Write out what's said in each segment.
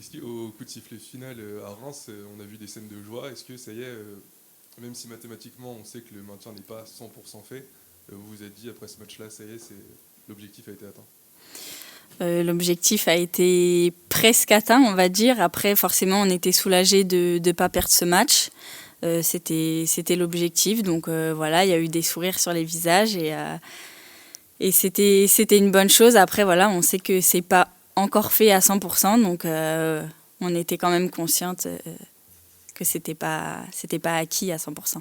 Est-ce qu'au coup de sifflet final à Reims, on a vu des scènes de joie? Est-ce que ça y est, même si mathématiquement on sait que le maintien n'est pas 100% fait, vous vous êtes dit après ce match-là, ça y est, l'objectif a été atteint? L'objectif a été presque atteint, on va dire. Après, forcément, on était soulagés de ne pas perdre ce match. C'était l'objectif. Donc voilà, il y a eu des sourires sur les visages et c'était une bonne chose. Après, voilà, on sait que c'est pas encore fait à 100%. Donc on était quand même consciente que c'était pas acquis à 100%.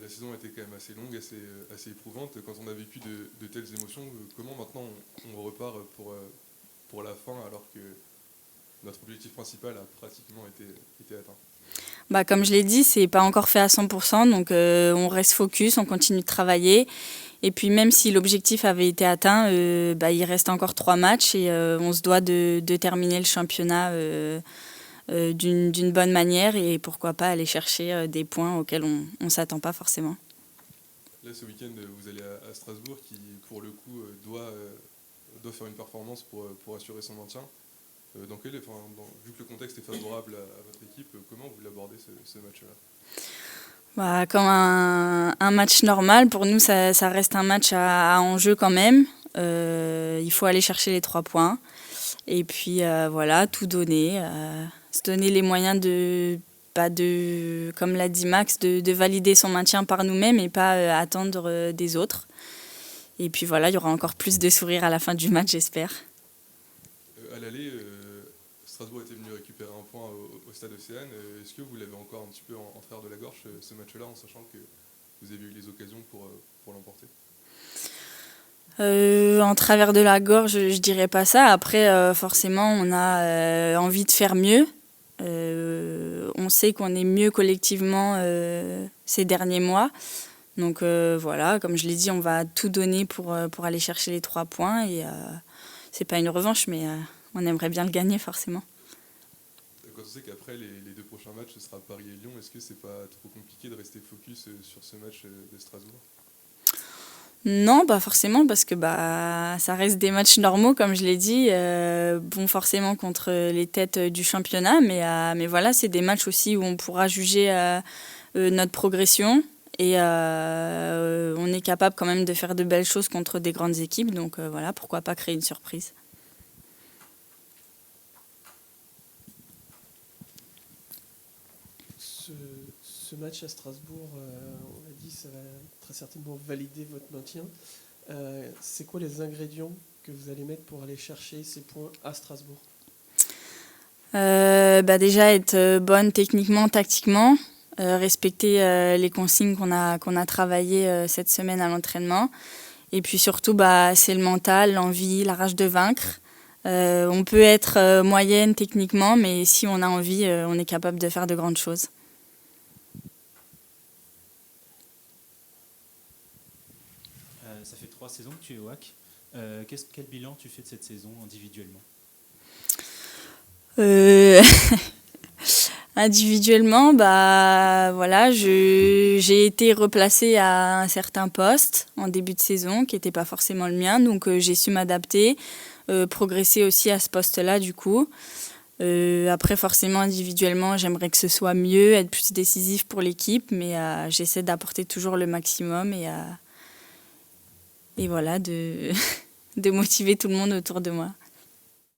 La saison a été quand même assez longue, assez éprouvante. Quand on a vécu de telles émotions, comment maintenant on repart pour la fin alors que notre objectif principal a pratiquement été atteint? Bah, comme je l'ai dit, c'est pas encore fait à 100%, donc on reste focus, on continue de travailler. Et puis même si l'objectif avait été atteint, il reste encore 3 matchs et on se doit de terminer le championnat d'une bonne manière et pourquoi pas aller chercher des points auxquels on ne s'attend pas forcément. Là, ce week-end, vous allez à Strasbourg qui, pour le coup, doit faire une performance pour assurer son maintien. Vu que le contexte est favorable à votre équipe, comment vous l'abordez ce match-là? Bah, comme un match normal, pour nous ça reste un match à enjeu quand même. Il faut aller chercher les 3 points et puis voilà, tout donner, se donner les moyens comme l'a dit Max, de valider son maintien par nous-mêmes et pas attendre des autres. Et puis voilà, il y aura encore plus de sourires à la fin du match, j'espère. À l'aller, Strasbourg était venu récupérer un point au stade Océane. Est-ce que vous l'avez encore un petit peu en travers de la gorge ce match-là, en sachant que vous avez eu les occasions pour l'emporter? En travers de la gorge, je dirais pas ça. Après, forcément, on a envie de faire mieux. On sait qu'on est mieux collectivement ces derniers mois. Donc voilà, comme je l'ai dit, on va tout donner pour aller chercher les 3 points. Et c'est pas une revanche, mais on aimerait bien le gagner forcément. Quand on sait qu'après les 2 prochains matchs, ce sera Paris et Lyon, est-ce que c'est pas trop compliqué de rester focus sur ce match de Strasbourg? Non, pas forcément, parce que ça reste des matchs normaux, comme je l'ai dit, bon forcément contre les têtes du championnat, mais voilà, c'est des matchs aussi où on pourra juger notre progression et on est capable quand même de faire de belles choses contre des grandes équipes, donc voilà, pourquoi pas créer une surprise. Ce match à Strasbourg, on l'a dit, ça va très certainement valider votre maintien. C'est quoi les ingrédients que vous allez mettre pour aller chercher ces points à Strasbourg? Déjà être bonne techniquement, tactiquement, respecter les consignes qu'on a travaillées cette semaine à l'entraînement. Et puis surtout, c'est le mental, l'envie, la rage de vaincre. On peut être moyenne techniquement, mais si on a envie, on est capable de faire de grandes choses. Ça fait 3 saisons que tu es au HAC. Quel bilan tu fais de cette saison individuellement? Individuellement, voilà, j'ai été replacée à un certain poste en début de saison qui n'était pas forcément le mien, donc j'ai su m'adapter, progresser aussi à ce poste-là du coup. Après, forcément, individuellement, j'aimerais que ce soit mieux, être plus décisif pour l'équipe, mais j'essaie d'apporter toujours le maximum et voilà, de motiver tout le monde autour de moi.